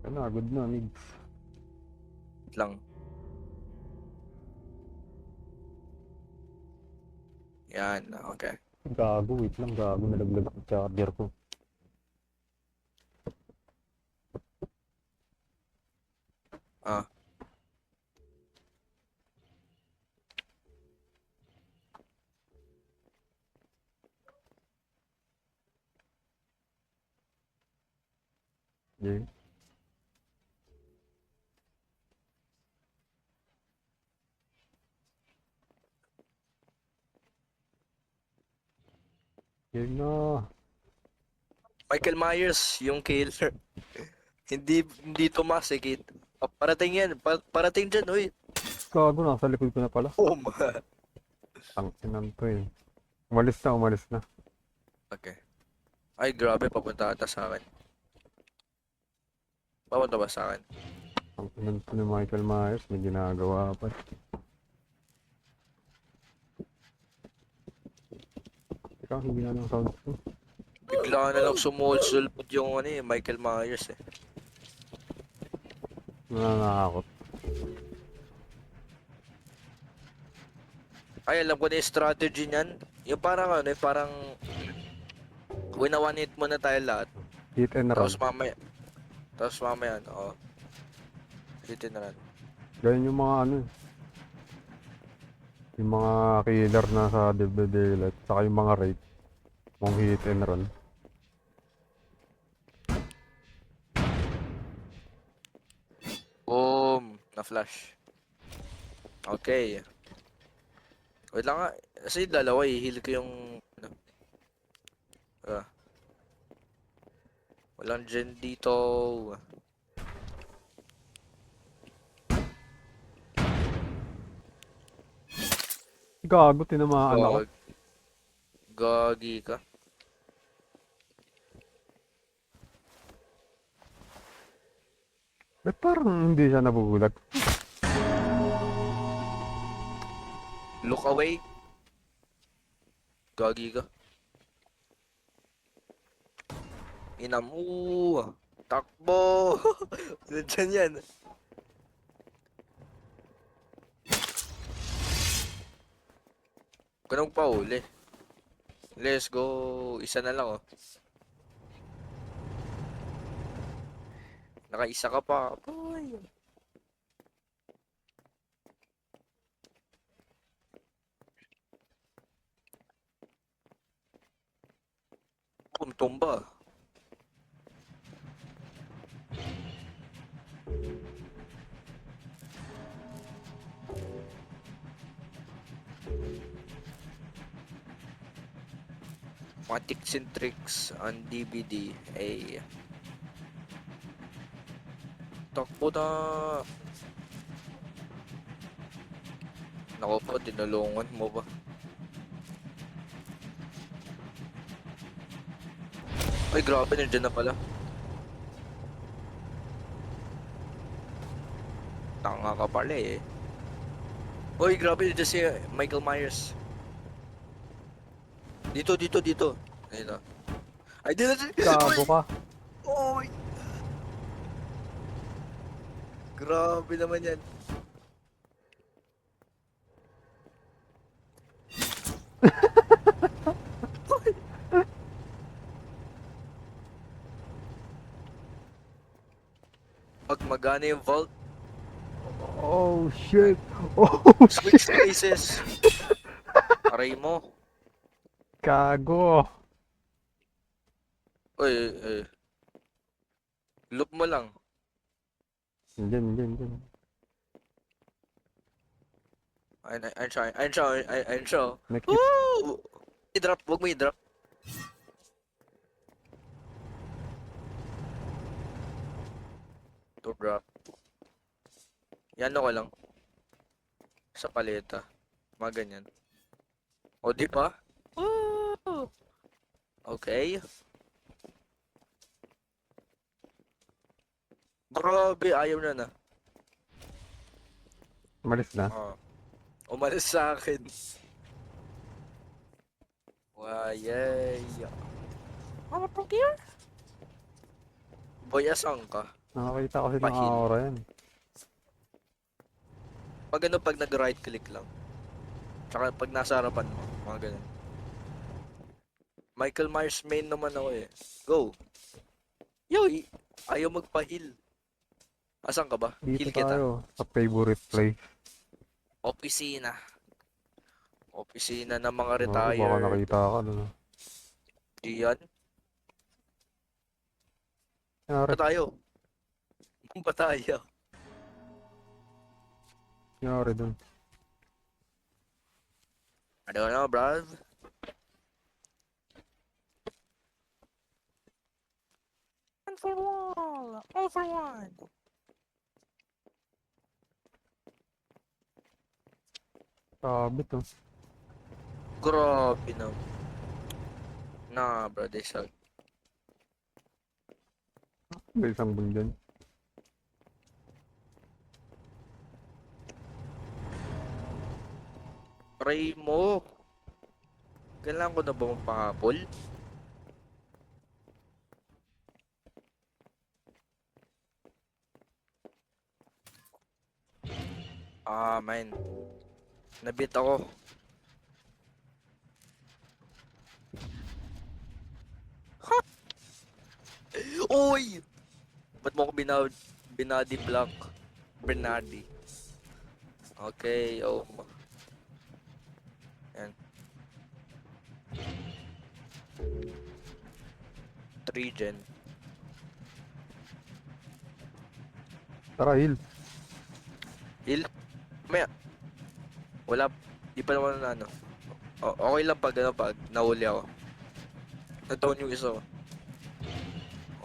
Napagod na, Migs. Lang. Yan, okay. Gago, wait lang. Gago, nalaglag ang charger ko. Ah, Yun. Yun na. Michael Myers, yung killer. Hindi Tomas eh, kid. Parating yan. Parating dyan, uy. Gago, nasa likod ko na pala. Boom. Ang inan to eh. Umalis na, umalis na. Okay. Ay, grabe, papunta ata sa akin. Papunta ba sa akin? Ang inan to ni Michael Myers. May ginagawa pa. Ikaw, hindi na ng sounds ko. Bigla na lang sumulsulpot yung ano eh, Michael Myers eh. Nananakot. Ay, alam ko na yung strategy niyan. Yung parang ano, yung parang winawanit mo na tayo lahat. Hit and run. Tapos mamaya, ano, hitin na lang. Ganyan yung mga ano eh. Yung mga killer na sa Dead by Daylight. Saka yung mga raid. Mong hit and run. Boom! Na-flash. Okay. Wait lang nga. Kasi dalawa i-heal ko yung... Ano, ah. Walang gen dito. Gago, tinamaan ako. Gagi ka. Ba't parang hindi siya nabubulag? Look away. Gagi ka. Ina mo. Takbo. Nandiyan yan. Ganun pa uli. Let's go. Isa na lang oh. Nakaisa ka pa. Boy. Tumba. Mga tips and tricks on DVD ay takbo na. Nako po, tinulungan mo ba? Ay, grabe, nandiyan na pala. Tanga ka pala eh. Uy, grabe, nandiyan si Michael Myers. Dito. Dito. Ay, dito. Gago ka. Uy! Grabe naman yan. Pag magana yung vault, Oh shit. Oh switch shit. places. Aray mo. Gago. Uy, loop mo lang. Diyan. I'm trying. Nakip. Woo! I-drop, wag mo i-drop. To drop. Yan ako lang. Sa paleta. Mga ganyan. O, di ba? Woo! Okay. Grabe, ayaw na na. Malis na. Oh. Umalis sa akin. Wayay. Mama from here? Boy, asang ka? Nakakita kasi ng Pahil. aura yan. Pag ano, pag nag-right click lang. Tsaka pag nasa harapan mo, mga ganun. Michael Myers main naman ako eh. Go! Yo! Ayaw magpa-heal. Asan ka ba? Dito Heal kita. tayo, sa favorite place. Opisina. Opisina ng mga Oo, baka retired. nakita ka doon. Diyan. Nangyari, Ba tayo? Ba tayo? nangyari doon. I don't know, bruv. One for one. All for one. Sabit, oh. Grabe na. Nah, bro, they suck. May isang bun dyan. Try mo. Kailangan ko na ba magpakapol? Ah, man. Nabit ako. Uy! Ba't mo ako binody block? Bernardi. Okay, oh. Yan. 3 gen. Tara, heal. Heal? Maya. Wala. Di pa naman na ano. Okay lang pag ano, pag nahuli ako. Na-down yung isa ko.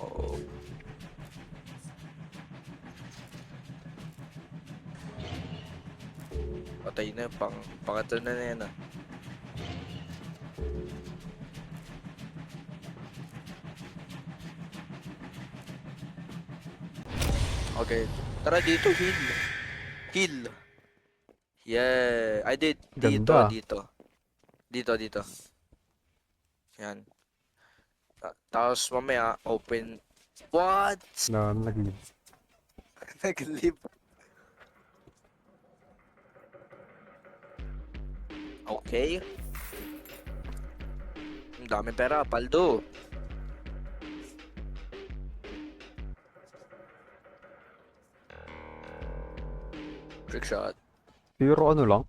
Oo. Patay na yun. Pangatlo na yan ah. Okay. Tara dito, heal. Heal. Yeah. I did. Dito, Ganda. dito. Dito. Yan. Tapos mamaya, open. What? Nag-heal. Nag-live. Okay. Ang dami pera, paldo. Trick shot. Pero ano lang,